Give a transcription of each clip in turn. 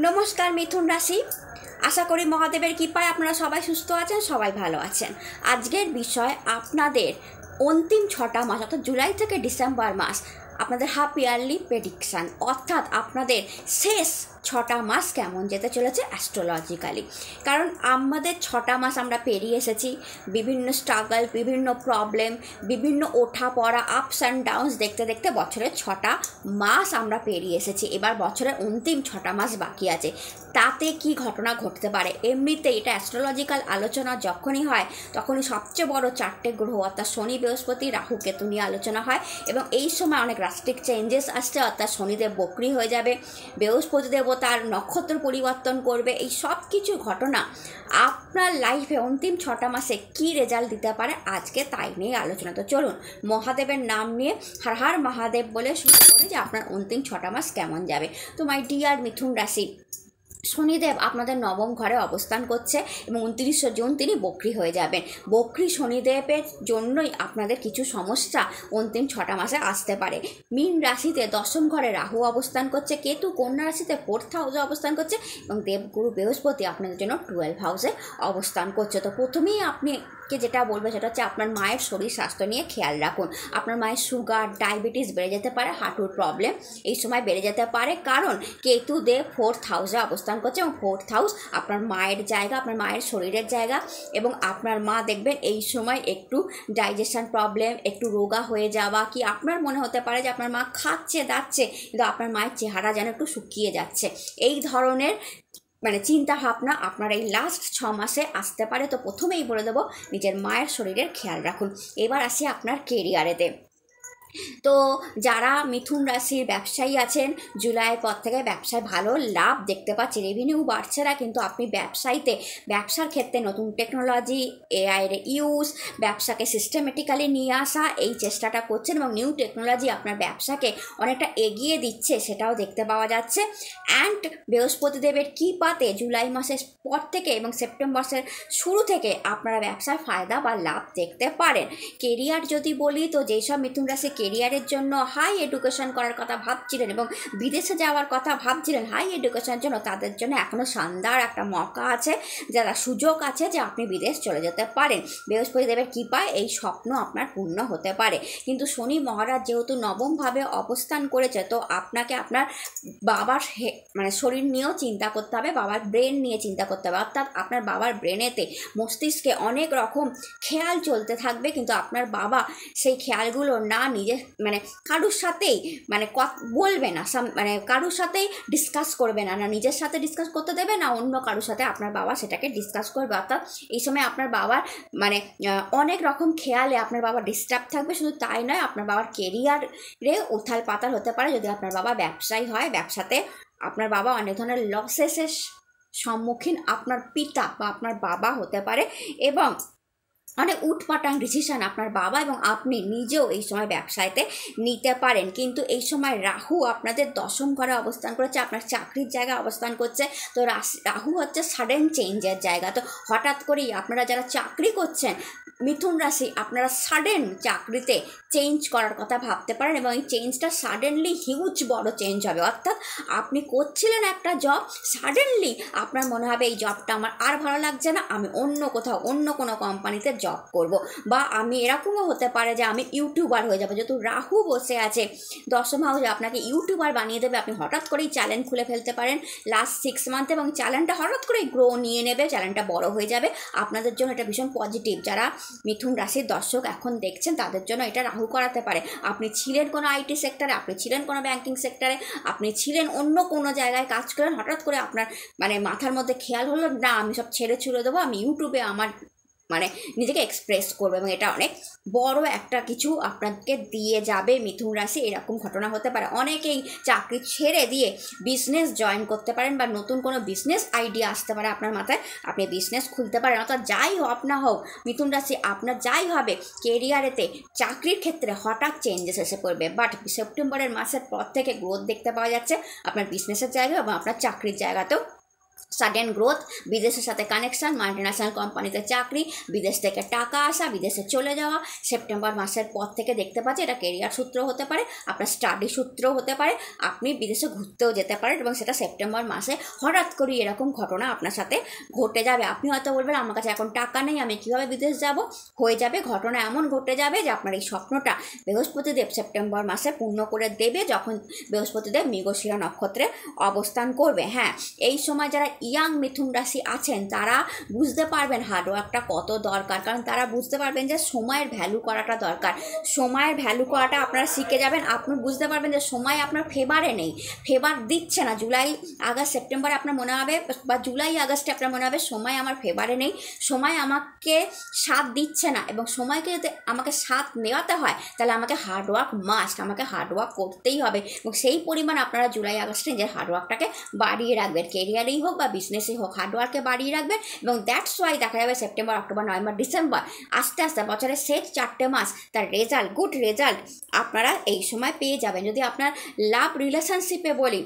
নমস্কার মিথুন রাশি, আশা করি মহাদেবের কৃপায় আপনারা সবাই সুস্থ আছেন, সবাই ভালো আছেন। আজকের বিষয় আপনাদের অন্তিম 6টা মাস অর্থাৎ জুলাই থেকে ডিসেম্বর মাস আপনাদের হাফ ইয়ারলি প্রেডিকশান, অর্থাৎ আপনাদের শেষ 6টা মাস কেমন যেতে চলেছে অ্যাস্ট্রোলজিক্যালি। কারণ আমাদের 6টা মাস আমরা পেরিয়ে এসেছি, বিভিন্ন স্ট্রাগল, বিভিন্ন প্রবলেম, বিভিন্ন ওঠা পড়া, আপস অ্যান্ড ডাউনস দেখতে দেখতে বছরের 6টা মাস আমরা পেরিয়ে এসেছি। এবার বছরের অন্তিম 6টা মাস বাকি আছে, তাতে কি ঘটনা ঘটতে পারে। এমনিতে এটা অ্যাস্ট্রোলজিক্যাল আলোচনা যখনই হয় তখনই সবচেয়ে বড় 4টে গ্রহ অর্থাৎ শনি, বৃহস্পতি, রাহু, কেতু নিয়ে আলোচনা হয়। এবং এই সময় অনেক ড্রাস্টিক চেঞ্জেস আসছে, অর্থাৎ শনিদেব বক্রী হয়ে যাবে, বৃহস্পতিদেবও তার নক্ষত্র পরিবর্তন করবে। এই সব কিছু ঘটনা আপনার লাইফে অন্তিম 6টা মাসে কী রেজাল্ট দিতে পারে, আজকে তাই নিয়ে আলোচনা। তো চলুন মহাদেবের নাম নিয়ে হর হর মহাদেব বলে শুরু করি যে আপনার অন্তিম 6টা মাস কেমন যাবে। তো মাই ডিয়ার মিথুন রাশি, শনিদেব আপনাদের নবম ঘরে অবস্থান করছে এবং 29শে জুন তিনি বক্রী হয়ে যাবেন। বক্রী শনিদেবের জন্যই আপনাদের কিছু সমস্যা অন্তিম 6টা মাসে আসতে পারে। মীন রাশিতে 10ম ঘরে রাহু অবস্থান করছে, কেতু কন্যা রাশিতে 4th হাউসে অবস্থান করছে এবং দেবগুরু বৃহস্পতি আপনাদের জন্য 12 হাউসে অবস্থান করছে। তো প্রথমেই আপনিকে যেটা বলবে সেটা হচ্ছে আপনার মায়ের শরীর স্বাস্থ্য নিয়ে খেয়াল রাখুন। আপনার মায়ের সুগার, ডায়াবেটিস বেড়ে যেতে পারে, হাঁটুর প্রবলেম এই সময় বেড়ে যেতে পারে, কারণ কেতু দেব 4th হাউসে অবস্থান করছে এবং 4th হাউস আপনার মায়ের জায়গা, আপনার মায়ের শরীরের জায়গা। এবং আপনার মা দেখবেন এই সময় একটু ডাইজেশন প্রবলেম, একটু রোগা হয়ে যাওয়া, কি আপনার মনে হতে পারে যে আপনার মা খাচ্ছে দাচ্ছে কিন্তু আপনার মায়ের চেহারা যেন একটু শুকিয়ে যাচ্ছে। এই ধরনের চিন্তা ভাবনা আপনার এই লাস্ট 6 মাসে আসতে পারে। তো প্রথমেই বলে দেবো নিজের মায়ের শরীরের খেয়াল রাখুন। এবার আসি আপনার কেরিয়ারেতে। তো যারা মিথুন রাশির ব্যবসায়ী আছেন, জুলাইয়ের পর থেকে ব্যবসায় ভালো লাভ দেখতে পাচ্ছি, রেভিনিউ বাড়ছে না, কিন্তু আপনি ব্যবসার ক্ষেত্রে নতুন টেকনোলজি, এআইয়ের ইউজ, ব্যবসাকে সিস্টেমেটিক্যালি নিয়ে আসা, এই চেষ্টাটা করছেন এবং নিউ টেকনোলজি আপনার ব্যবসাকে অনেকটা এগিয়ে দিচ্ছে, সেটাও দেখতে পাওয়া যাচ্ছে। অ্যান্ড বৃহস্পতিদেবের কৃপাতে জুলাই মাসের পর থেকে এবং সেপ্টেম্বর মাসের শুরু থেকে আপনারা ব্যবসায় ফায়দা বা লাভ দেখতে পারেন। কেরিয়ার যদি বলি, তো যেসব মিথুন রাশি কেরিয়ারের জন্য হাই এডুকেশন করার কথা ভাবছিলেন এবং বিদেশে যাওয়ার কথা ভাবছিলেন হাই এডুকেশনের জন্য, তাদের জন্য এখনও শানদার একটা মৌকা আছে, যারা সুযোগ আছে যে আপনি বিদেশ চলে যেতে পারেন। বৃহস্পতিদেবের কৃপায় এই স্বপ্ন আপনার পূর্ণ হতে পারে। কিন্তু শনি মহারাজ যেহেতু নবমভাবে অবস্থান করেছে, তো আপনাকে আপনার বাবার শরীর নিয়েও চিন্তা করতে হবে, বাবার ব্রেন নিয়ে চিন্তা করতে হবে। অর্থাৎ আপনার বাবার ব্রেনেতে, মস্তিষ্কে অনেক রকম খেয়াল চলতে থাকবে, কিন্তু আপনার বাবা সেই খেয়ালগুলো না নিজে কারুর সাথেই বলবে না, কারুর সাথেই ডিসকাস করবে না, না নিজের সাথে ডিসকাস করতে দেবে, না অন্য কারুর সাথে আপনার বাবা সেটাকে ডিসকাস করবে। অর্থাৎ এই সময় আপনার বাবার অনেক রকম খেয়ালে আপনার বাবা ডিস্টার্ব থাকবে। শুধু তাই নয়, আপনার বাবার কেরিয়ারে উথাল পাতাল হতে পারে। যদি আপনার বাবা ব্যবসায়ী হয়, ব্যবসাতে আপনার বাবা অনেক ধরনের লসেসের সম্মুখীন আপনার পিতা বা আপনার বাবা হতে পারে এবং অনেক উটপাটাং ডিসিশন আপনার বাবা এবং আপনি নিজেও এই সময় ব্যবসায়তে নিতে পারেন। কিন্তু এই সময় রাহু আপনাদের 10ম ঘরে অবস্থান করেছে, আপনার চাকরির জায়গায় অবস্থান করছে। তো রাহু হচ্ছে সাডেন চেঞ্জের জায়গা। তো হঠাৎ করেই আপনারা যারা চাকরি করছেন মিথুন রাশি, আপনারা সাডেন চাকরিতে চেঞ্জ করার কথা ভাবতে পারেন এবং এই চেঞ্জটা সাডেনলি হিউজ বড় চেঞ্জ হবে। অর্থাৎ আপনি করছিলেন একটা জব, সাডেনলি আপনার মনে হবে এই জবটা আমার আর ভালো লাগছে না, আমি অন্য কোথাও অন্য কোনো কোম্পানিতে জব করব। বা আমি এরকমও হতে পারে যে আমি ইউটিউবার হয়ে যাবো। যেহেতু রাহু বসে আছে 10ম হাউসে, আপনাকে ইউটিউবার বানিয়ে দেবে। আপনি হঠাৎ করেই চ্যানেল খুলে ফেলতে পারেন লাস্ট 6 মান্থে এবং চ্যানেলটা হঠাৎ করেই গ্রো নিয়ে নেবে, চ্যানেলটা বড় হয়ে যাবে। আপনাদের জন্য এটা ভীষণ পজিটিভ। যারা মিথুন রাশির দর্শক এখন দেখছেন, তাদের জন্য এটা রাহু করাতে পারে। আপনি ছিলেন কোনো আইটি সেক্টরে, আপনি ছিলেন কোনো ব্যাংকিং সেক্টরে, আপনি ছিলেন অন্য কোনো জায়গায় কাজ করেন, হঠাৎ করে আপনার মাথার মধ্যে খেয়াল হলো না আমি সব ছেড়ে ছুড়ে দেবো, আমি ইউটিউবে আমার নিজেকে এক্সপ্রেস করবে এবং এটা অনেক বড় একটা কিছু আপনাকে দিয়ে যাবে মিথুন রাশি। এরকম ঘটনা হতে পারে। অনেকেই চাকরি ছেড়ে দিয়ে বিজনেস জয়েন করতে পারেন বা নতুন কোনো বিজনেস আইডিয়া আসতে পারে আপনার মাথায়, আপনি বিজনেস খুলতে পারেন। অর্থাৎ যাই হোক না হোক মিথুন রাশি, আপনার যাই হবে কেরিয়ারেতে, চাকরির ক্ষেত্রে হঠাৎ চেঞ্জেস এসে পড়বে। বাট সেপ্টেম্বরের মাসের পর থেকে গ্রোথ দেখতে পাওয়া যাচ্ছে আপনার বিজনেসের জায়গা এবং আপনার চাকরির জায়গাতেও সাডেন গ্রোথ, বিদেশের সাথে কানেকশন, মাল্টিন্যাশনাল কোম্পানিতে চাকরি, বিদেশ থেকে টাকা আসা, বিদেশে চলে যাওয়া। সেপ্টেম্বর মাসের পর থেকে দেখতে পাচ্ছি এটা কেরিয়ার সূত্র হতে পারে, আপনার স্টাডি সূত্র হতে পারে, আপনি বিদেশে ঘুরতেও যেতে পারেন এবং সেটা সেপ্টেম্বর মাসে হঠাৎ করে এরকম ঘটনা আপনার সাথে ঘটে যাবে। আপনি হয়তো বলবেন আমার কাছে এখন টাকা নেই, আমি কীভাবে বিদেশ যাব। হয়ে যাবে, ঘটনা এমন ঘটে যাবে যে আপনার এই স্বপ্নটা বৃহস্পতিদেব সেপ্টেম্বর মাসে পূর্ণ করে দেবে, যখন বৃহস্পতিদেব মৃগশিরা নক্ষত্রে অবস্থান করবে। হ্যাঁ, এই সময় যারা ইয়াং মিথুন রাশি আছেন তারা বুঝতে পারবেন হার্ডওয়ার্কটা কত দরকার, কারণ তারা বুঝতে পারবেন যে সময়ের ভ্যালু করাটা দরকার। সময়ের ভ্যালু করাটা আপনারা শিখে যাবেন। আপনি বুঝতে পারবেন যে সময় আপনার ফেভারে নেই, ফেভার দিচ্ছে না। জুলাই আগস্ট সেপ্টেম্বরে আপনার মনে হবে, বা জুলাই আগস্টে আপনার মনে হবে সময় আমার ফেভারে নেই, সময় আমাকে সাথ দিচ্ছে না, এবং সময়কে যদি আমাকে সাথ নেওয়াতে হয় তাহলে আমাকে হার্ডওয়ার্ক মাস্ট, আমাকে হার্ডওয়ার্ক করতেই হবে। এবং সেই পরিমাণ আপনারা জুলাই আগস্টে নিজের হার্ডওয়ার্কটাকে বাড়িয়ে রাখবেন, কেরিয়ারেই হোক বা বিজনেসেই হোক হার্ডওয়ার্কে বাড়িয়ে রাখবেন। এবং দ্যাটস ওয়াই দেখা যাবে সেপ্টেম্বর, অক্টোবর, নভেম্বর, ডিসেম্বর আস্তে আস্তে বছরের শেষ 4টে মাস তার রেজাল্ট, গুড রেজাল্ট আপনারা এই সময় পেয়ে যাবেন। যদি আপনার লাভ রিলেশনশিপে বলি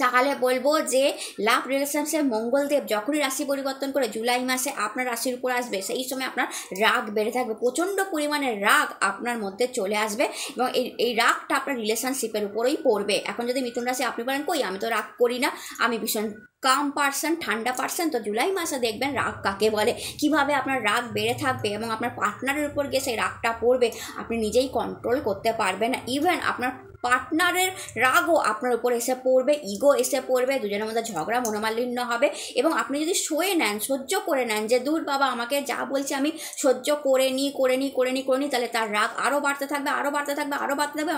তাহলে বলবো যে লাভ রিলেশনশিপে মঙ্গলদেব যখনই রাশি পরিবর্তন করে জুলাই মাসে আপনার রাশির উপর আসবে, সেই সময় আপনার রাগ বেড়ে থাকবে, প্রচণ্ড পরিমাণে রাগ আপনার মধ্যে চলে আসবে এবং এই রাগটা আপনার রিলেশনশিপের উপরেই পড়বে। এখন যদি মিথুন রাশি আপনি বলেন কই আমি তো রাগ করি না, আমি ভীষণ কাম পার্সন, ঠান্ডা পার্সন, তো জুলাই মাসে দেখবেন রাগ কাকে বলে, কিভাবে আপনার রাগ বেড়ে থাকবে এবং আপনার পার্টনারের উপর গিয়ে সেই রাগটা পড়বে, আপনি নিজেই কন্ট্রোল করতে পারবেন না। ইভেন আপনার পার্টনারের রাগও আপনার উপর এসে পড়বে, ইগো এসে পড়বে, দুজনের মধ্যে ঝগড়া মনোমালিন্য হবে। এবং আপনি যদি সয়ে নেন, সহ্য করে নেন যে দূর বাবা আমাকে যা বলছে আমি সহ্য করে নিই, তাহলে তার রাগ আরও বাড়তে থাকবে,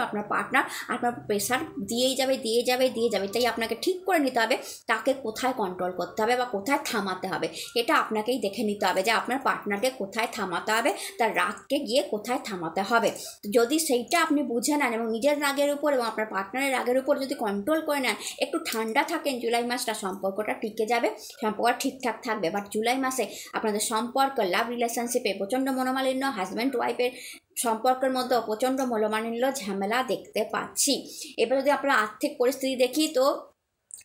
আপনার পার্টনার আপনার প্রেশার দিয়েই যাবে। তাই আপনাকে ঠিক করে নিতে হবে তাকে কোথায় কন্ট্রোল করতে হবে বা কোথায় থামাতে হবে। এটা আপনাকেই দেখে নিতে হবে যে আপনার পার্টনারকে কোথায় থামাতে হবে, তার রাগকে গিয়ে কোথায় থামাতে হবে। যদি সেইটা আপনি বুঝে নেন এবং নিজের রাগের উপর এবং আপনার পার্টনারের রাগের উপর যদি কন্ট্রোল করে নেন, একটু ঠান্ডা থাকেন, জুলাই মাসটা সম্পর্কটা টিকে যাবে, সম্পর্ক ঠিকঠাক থাকবে। বাট জুলাই মাসে আপনাদের সম্পর্ক, লাভ রিলেশনশিপে প্রচণ্ড মনোমালিন্য, হাজব্যান্ড ওয়াইফের সম্পর্কের মধ্যেও প্রচণ্ড মনোমালিন্য, ঝামেলা দেখতে পাচ্ছি। এবার যদি আপনার আর্থিক পরিস্থিতি দেখি তো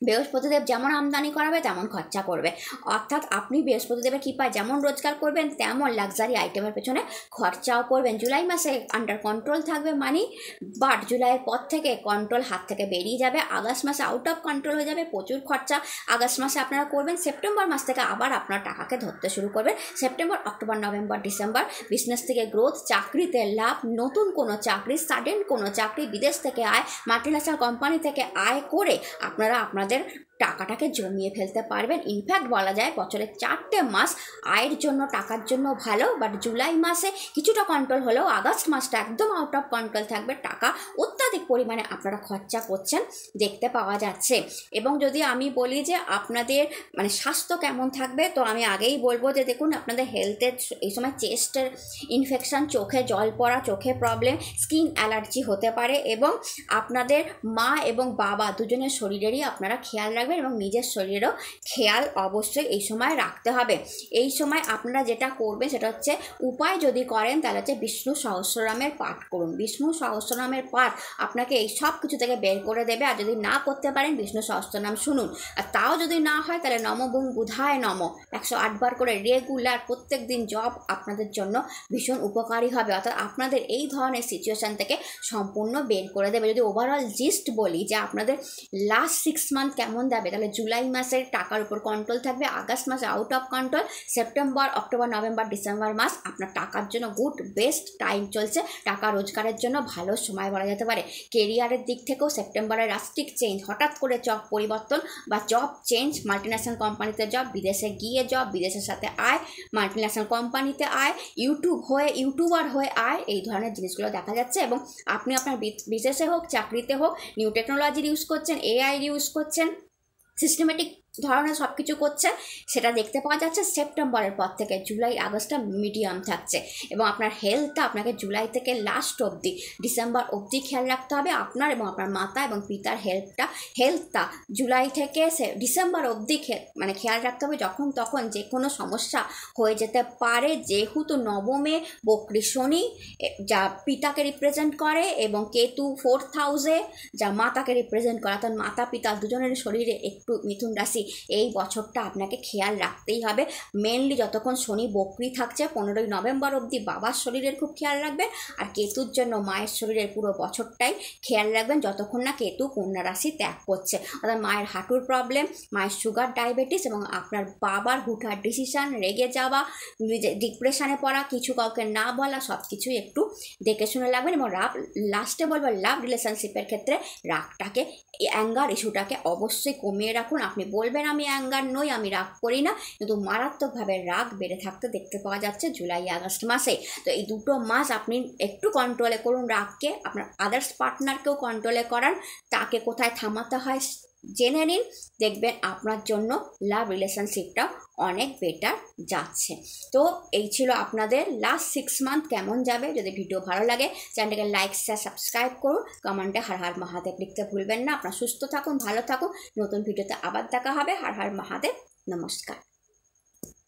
বৃহস্পতিদেব যেমন আমদানি করাবে তেমন খরচা করবে, অর্থাৎ আপনি বৃহস্পতিদেবের কৃপায় যেমন রোজগার করবেন তেমন লাক্সারি আইটেমের পেছনে খরচাও করবেন। জুলাই মাসে আন্ডার কন্ট্রোল থাকবে মানি, বাট জুলাইয়ের পর থেকে কন্ট্রোল হাত থেকে বেরিয়ে যাবে। আগস্ট মাসে আউট অফ কন্ট্রোল হয়ে যাবে, প্রচুর খরচা আগস্ট মাসে আপনারা করবেন। সেপ্টেম্বর মাস থেকে আবার আপনার টাকাকে ধরতে শুরু করবেন। September, October, November, December business থেকে গ্রোথ, চাকরিতে লাভ, নতুন কোনো চাকরি, সাডেন কোনো চাকরি, বিদেশ থেকে আয়, মাল্টিন্যাশনাল কোম্পানি থেকে আয় করে আপনারা আপনাদের টাকাটাকে জমিয়ে ফেলতে পারবেন। ইনফ্যাক্ট বলা যায় বছরের 4টে মাস আয়ের জন্য, টাকার জন্য ভালো, বাট জুলাই মাসে কিছুটা কন্ট্রোল হলেও আগস্ট মাসটা একদম আউট অফ কন্ট্রোল থাকবে, টাকা অত্যাধিক পরিমাণে আপনারা খরচা করছেন দেখতে পাওয়া যাচ্ছে। এবং যদি আমি বলি যে আপনাদের মানে স্বাস্থ্য কেমন থাকবে, তো আমি আগেই বলবো যে দেখুন আপনাদের হেলথের এই সময় চেস্টের ইনফেকশন, চোখে জল পড়া, চোখে প্রবলেম, স্কিন অ্যালার্জি হতে পারে, এবং আপনাদের মা এবং বাবা দুজনের শরীরেরই আপনারা খেয়াল রাখবেন এবং নিজের শরীরেরও খেয়াল অবশ্যই এই সময় রাখতে হবে। এই সময় আপনারা যেটা করবেন সেটা হচ্ছে, উপায় যদি করেন তাহলে হচ্ছে বিষ্ণু সহস্রনামের পাঠ করুন। বিষ্ণু সহস্রনামের পাঠ আপনাকে এই সব কিছু থেকে বের করে দেবে। আর যদি না করতে পারেন বিষ্ণু সহস্রনাম শুনুন, আর তাও যদি না হয় তাহলে নম বুং বুধায় নম 108 বার করে রেগুলার প্রত্যেক দিন জপ আপনাদের জন্য ভীষণ উপকারী হবে, অর্থাৎ আপনাদের এই ধরনের সিচুয়েশান থেকে সম্পূর্ণ বের করে দেবে। যদি ওভারঅল জিস্ট বলি যে আপনাদের লাস্ট 6 মান্থ কেমন যাবে, তাহলে জুলাই মাসের টাকার উপর কন্ট্রোল থাকবে, আগস্ট মাসে out of control, September, October, November, December মাস আপনার টাকার জন্য গুড বেস্ট টাইম চলছে, টাকা রোজগারের জন্য ভালো সময় বলা যেতে পারে। কেরিয়ারের দিক থেকেও সেপ্টেম্বরের রাস্টিক চেঞ্জ, হঠাৎ করে জব পরিবর্তন বা জব চেঞ্জ, মাল্টিন্যাশনাল কোম্পানিতে জব, বিদেশে গিয়ে জব, বিদেশের সাথে আয়, মাল্টিন্যাশনাল কোম্পানিতে আয়, ইউটিউবার হয়ে আয়, এই ধরনের জিনিসগুলো দেখা যাচ্ছে। এবং আপনি আপনার বিজনেসে হোক, চাকরিতে হোক, নিউ টেকনোলজির ইউজ করছেন, এআই ইউজ করছেন, সিস্টেমেটিক ধরনের সব কিছু করছে, সেটা দেখতে পাওয়া যাচ্ছে। সেপ্টেম্বরের পর থেকে জুলাই আগস্টটা মিডিয়াম থাকছে এবং আপনার হেলথটা আপনাকে জুলাই থেকে লাস্ট অবধি ডিসেম্বর অবধি খেয়াল রাখতে হবে। আপনার এবং আপনার মাতা এবং পিতার হেলথটা জুলাই থেকে ডিসেম্বর অবধি খেয়াল রাখতে হবে। যখন তখন যে কোনো সমস্যা হয়ে যেতে পারে, যেহেতু নবমে বক্রী শনি যা পিতাকে রিপ্রেজেন্ট করে এবং কেতু 4th হাউসে যা মাতাকে রিপ্রেজেন্ট করে, অর্থাৎ মাতা পিতা দুজনের শরীরে একটু মিথুন রাশি এই বছরটা আপনাকে খেয়াল রাখতেই হবে। মেনলি যতক্ষণ শনি বকরি থাকছে 15ই নভেম্বর অবধি বাবার শরীরের খুব খেয়াল রাখবেন, আর কেতুর জন্য মায়ের শরীরের পুরো বছরটাই খেয়াল রাখবেন যতক্ষণ না কেতু কন্যা রাশি ত্যাগ করছে। অর্থাৎ মায়ের হাঁটুর প্রবলেম, মায়ের সুগার, ডায়াবেটিস এবং আপনার বাবার হুটহাট ডিসিশান, রেগে যাওয়া, ডিপ্রেশনে পড়া, কিছু কাউকে না বলা, সব কিছুই একটু দেখে শুনে লাগবেন। এবং লাস্টে বলবো লাভ রিলেশনশিপের ক্ষেত্রে রাগটাকে, অ্যাঙ্গার ইস্যুটাকে অবশ্যই কমিয়ে রাখুন। আপনি বলবেন আমি অ্যাঙ্গার নই, আমি রাগ করি না, কিন্তু মারাত্মকভাবে রাগ বেড়ে থাকতে দেখতে পাওয়া যাচ্ছে জুলাই আগস্ট মাসে। তো এই দুটো মাস আপনি একটু কন্ট্রোলে করুন রাগকে, আপনার আদার্স পার্টনারকেও কন্ট্রোলে করান, তাকে কোথায় থামাতে হয় জেনে নিন, দেখবেন আপনার জন্য লাভ রিলেশনশিপটা অনেক বেটার যাচ্ছে। তো এই ছিল আপনাদের লাস্ট 6 মান্থ কেমন যাবে। যদি ভিডিও ভালো লাগে চ্যানেলটাকে লাইক, শেয়ার, সাবস্ক্রাইব করুন, কমেন্টে হর হর মহাদেব লিখতে ভুলবেন না। আপনারা সুস্থ থাকুন, ভালো থাকুন, নতুন ভিডিওতে আবার দেখা হবে। হর হর মহাদেব, নমস্কার।